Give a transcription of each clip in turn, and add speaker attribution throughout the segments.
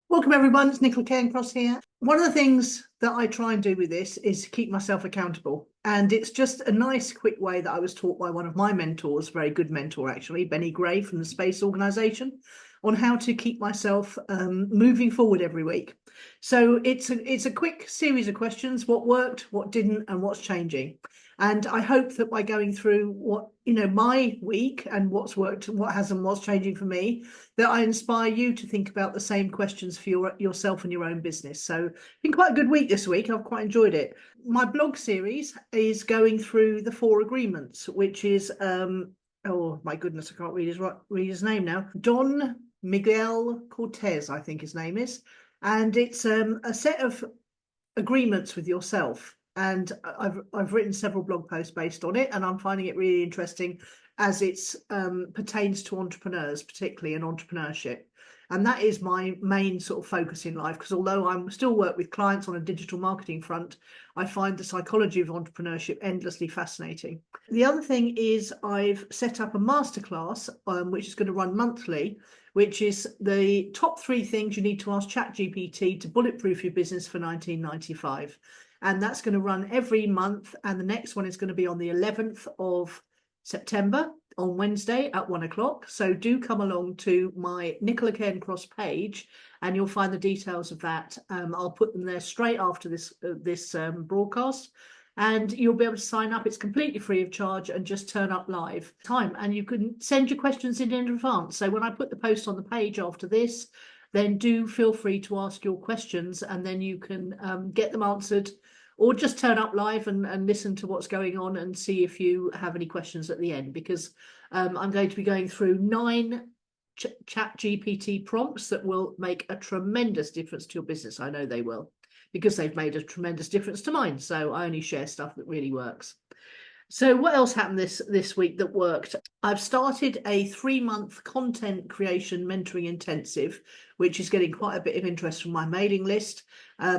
Speaker 1: Welcome everyone, it's Nicola Cairncross here. One of the things that I try and do with this is keep myself accountable. And it's just a nice quick way that I was taught by one of my mentors, very good mentor actually, Benny Gray from the Space Organization, on how to keep myself moving forward every week. So it's a quick series of questions: what worked, what didn't, and what's changing. And I hope that by going through my week and what's worked, what hasn't, what's changing for me, that I inspire you to think about the same questions for yourself and your own business. So it's been quite a good week this week. I've quite enjoyed it. My blog series is going through the 4 agreements, which is oh my goodness, I can't read his name now. Don Miguel Cortez, I think his name is. And it's a set of agreements with yourself. And I've written several blog posts based on it, and I'm finding it really interesting as it's pertains to entrepreneurs, particularly in entrepreneurship. And that is my main sort of focus in life, because although I still work with clients on a digital marketing front, I find the psychology of entrepreneurship endlessly fascinating. The other thing is I've set up a masterclass, which is going to run monthly, which is the top 3 things you need to ask ChatGPT to bulletproof your business for 1995. And that's going to run every month. And the next one is going to be on the 11th of September on Wednesday at 1 o'clock. So do come along to my Nicola Cairncross page and you'll find the details of that. I'll put them there straight after this broadcast. And you'll be able to sign up. It's completely free of charge and just turn up live time. And you can send your questions in advance. So when I put the post on the page after this, then do feel free to ask your questions and then you can get them answered, or just turn up live and listen to what's going on and see if you have any questions at the end, because I'm going to be going through 9 chat GPT prompts that will make a tremendous difference to your business. I know they will, because they've made a tremendous difference to mine. So I only share stuff that really works. So what else happened this week that worked? I've started a 3-month content creation mentoring intensive, which is getting quite a bit of interest from my mailing list.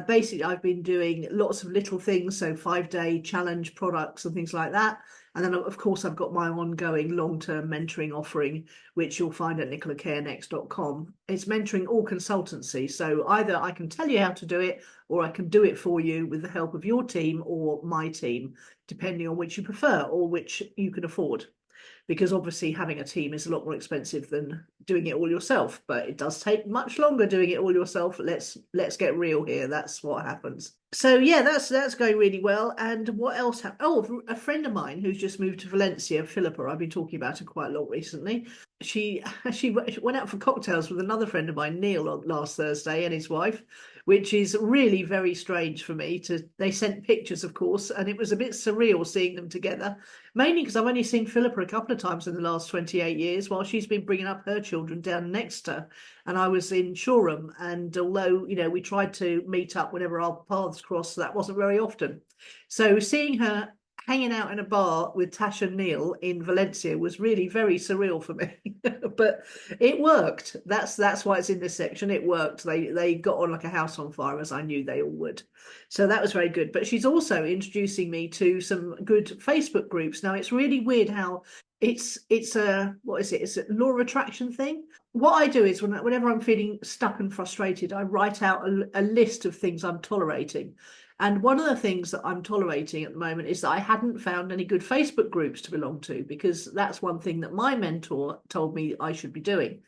Speaker 1: Basically, I've been doing lots of little things, so 5-day challenge products and things like that. And then, of course, I've got my ongoing long-term mentoring offering, which you'll find at nicolacairnext.com. It's mentoring or consultancy. So either I can tell you how to do it, or I can do it for you with the help of your team or my team, depending on which you prefer or which you can afford. Because obviously having a team is a lot more expensive than doing it all yourself, but it does take much longer doing it all yourself. Let's get real here. That's what happens. So yeah, that's going really well. And what else happened? Oh, a friend of mine who's just moved to Valencia, Philippa, I've been talking about her quite a lot recently. She went out for cocktails with another friend of mine, Neil, last Thursday, and his wife, which is really very strange for me. They sent pictures, of course, and it was a bit surreal seeing them together, mainly because I've only seen Philippa a couple of times in the last 28 years while she's been bringing up her children down next to her. And I was in Shoreham, and although, we tried to meet up whenever our paths crossed, that wasn't very often. So seeing her hanging out in a bar with Tash and Neil in Valencia was really very surreal for me. But it worked. That's why it's in this section. It worked. They got on like a house on fire, as I knew they all would. So that was very good. But she's also introducing me to some good Facebook groups. Now it's really weird how it's a what is it? It's a law of attraction thing. What I do is whenever I'm feeling stuck and frustrated, I write out a list of things I'm tolerating. And one of the things that I'm tolerating at the moment is that I hadn't found any good Facebook groups to belong to, because that's one thing that my mentor told me I should be doing,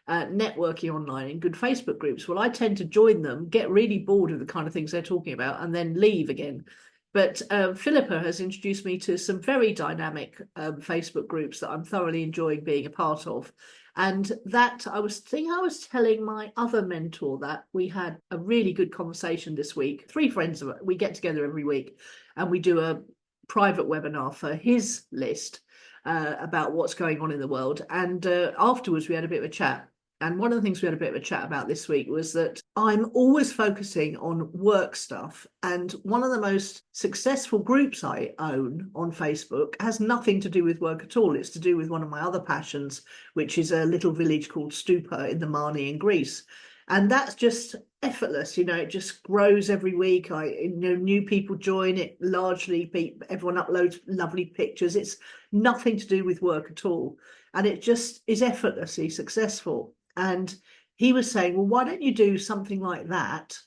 Speaker 1: networking online in good Facebook groups. Well, I tend to join them, get really bored of the kind of things they're talking about, and then leave again. But Philippa has introduced me to some very dynamic Facebook groups that I'm thoroughly enjoying being a part of. And that I was telling my other mentor that we had a really good conversation this week. 3 friends of us, we get together every week and we do a private webinar for his list about what's going on in the world. And afterwards we had a bit of a chat. And one of the things we had a bit of a chat about this week was that I'm always focusing on work stuff. And one of the most successful groups I own on Facebook has nothing to do with work at all. It's to do with one of my other passions, which is a little village called Stupa in the Marni in Greece. And that's just effortless, it just grows every week. New people join it, largely everyone uploads lovely pictures. It's nothing to do with work at all. And it just is effortlessly successful. And he was saying, well, why don't you do something like that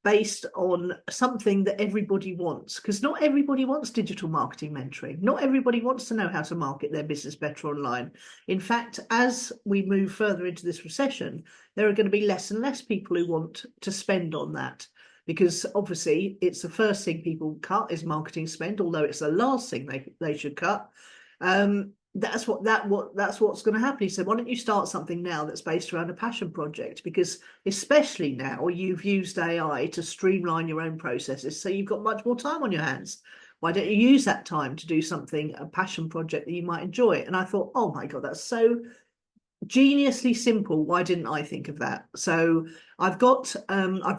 Speaker 1: based on something that everybody wants? Because not everybody wants digital marketing mentoring. Not everybody wants to know how to market their business better online. In fact, as we move further into this recession, there are going to be less and less people who want to spend on that. Because obviously it's the first thing people cut is marketing spend, although it's the last thing they should cut. That's what's going to happen. He said, why don't you start something now that's based around a passion project? Because especially now you've used AI to streamline your own processes, so you've got much more time on your hands. Why don't you use that time to do something, a passion project that you might enjoy? And I thought, oh my God, that's so geniusly simple. Why didn't I think of that? So I've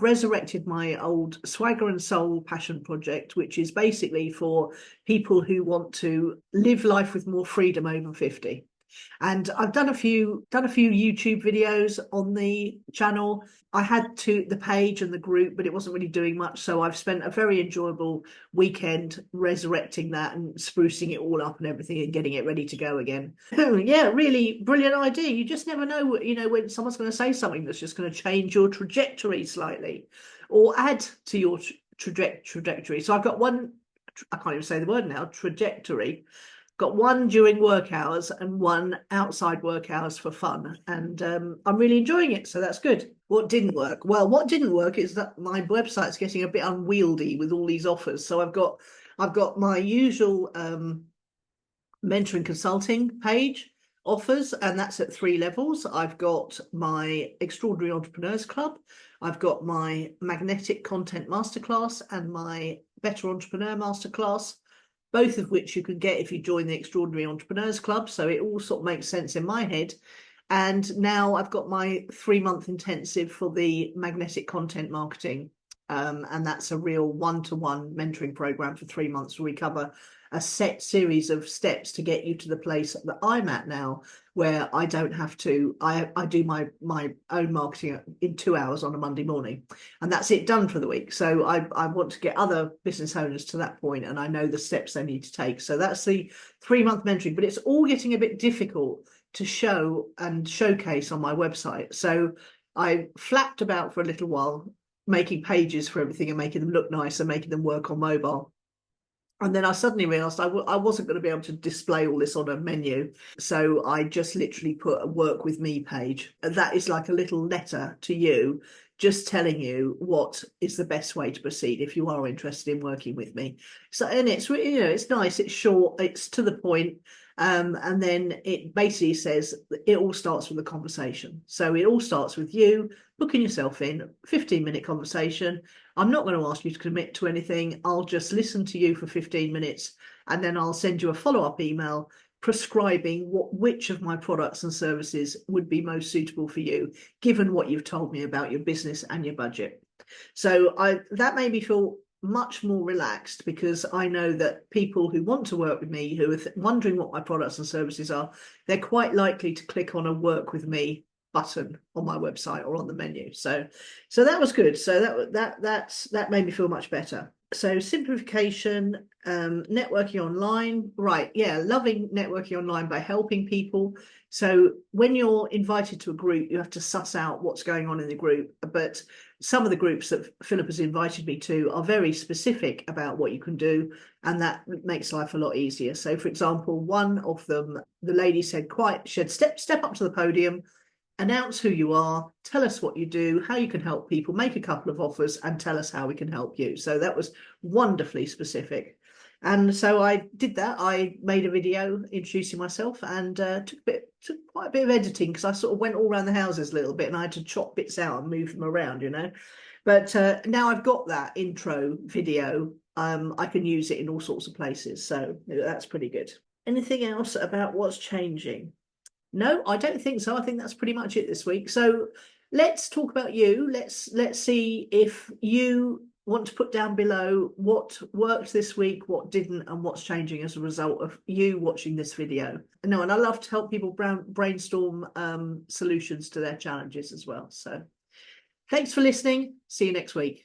Speaker 1: resurrected my old Swagger and Soul passion project, which is basically for people who want to live life with more freedom over 50. And I've done a few YouTube videos on the channel. I had the page and the group, but it wasn't really doing much. So I've spent a very enjoyable weekend resurrecting that and sprucing it all up and everything and getting it ready to go again. Yeah, really brilliant idea. You just never know, when someone's going to say something that's just going to change your trajectory slightly or add to your trajectory. So I've got one, I can't even say the word now, trajectory. Got one during work hours and one outside work hours for fun. And I'm really enjoying it. So that's good. What didn't work? Well, what didn't work is that my website's getting a bit unwieldy with all these offers. So I've got my usual mentoring consulting page offers, and that's at 3 levels. I've got my Extraordinary Entrepreneurs Club. I've got my Magnetic Content Masterclass and my Better Entrepreneur Masterclass, both of which you can get if you join the Extraordinary Entrepreneurs Club. So it all sort of makes sense in my head. And now I've got my 3-month intensive for the magnetic content marketing. And that's a real one-to-one mentoring program for 3 months where we cover a set series of steps to get you to the place that I'm at now, where I don't have to, I do my own marketing in 2 hours on a Monday morning, and that's it, done for the week. So I want to get other business owners to that point, and I know the steps they need to take. So that's the 3-month mentoring, but it's all getting a bit difficult to show and showcase on my website. So I flapped about for a little while, making pages for everything and making them look nice and making them work on mobile. And then I suddenly realised I wasn't going to be able to display all this on a menu. So I just literally put a work with me page. And that is like a little letter to you, just telling you what is the best way to proceed if you are interested in working with me. So, and it's really, it's nice, it's short, it's to the point. And then it basically says it all starts with a conversation. So it all starts with you booking yourself in, 15-minute conversation. I'm not going to ask you to commit to anything. I'll just listen to you for 15 minutes, and then I'll send you a follow-up email prescribing which of my products and services would be most suitable for you, given what you've told me about your business and your budget. So that made me feel much more relaxed, because I know that people who want to work with me, who are wondering what my products and services are, they're quite likely to click on a work with me button on my website or on the menu. So that was good. So that made me feel much better. So simplification, networking online, right? Yeah, loving networking online by helping people. So when you're invited to a group, you have to suss out what's going on in the group. But some of the groups that Philip has invited me to are very specific about what you can do, and that makes life a lot easier. So, for example, one of them, the lady said, step up to the podium, announce who you are, tell us what you do, how you can help people, make a couple of offers, and tell us how we can help you. So that was wonderfully specific. And so I did that. I made a video introducing myself, and took quite a bit of editing, because I sort of went all around the houses a little bit and I had to chop bits out and move them around, But now I've got that intro video. I can use it in all sorts of places. So that's pretty good. Anything else about what's changing? No, I don't think so. I think that's pretty much it this week. So let's talk about you. Let's see if you want to put down below what worked this week, what didn't, and what's changing as a result of you watching this video. And I love to help people brainstorm solutions to their challenges as well. So thanks for listening. See you next week.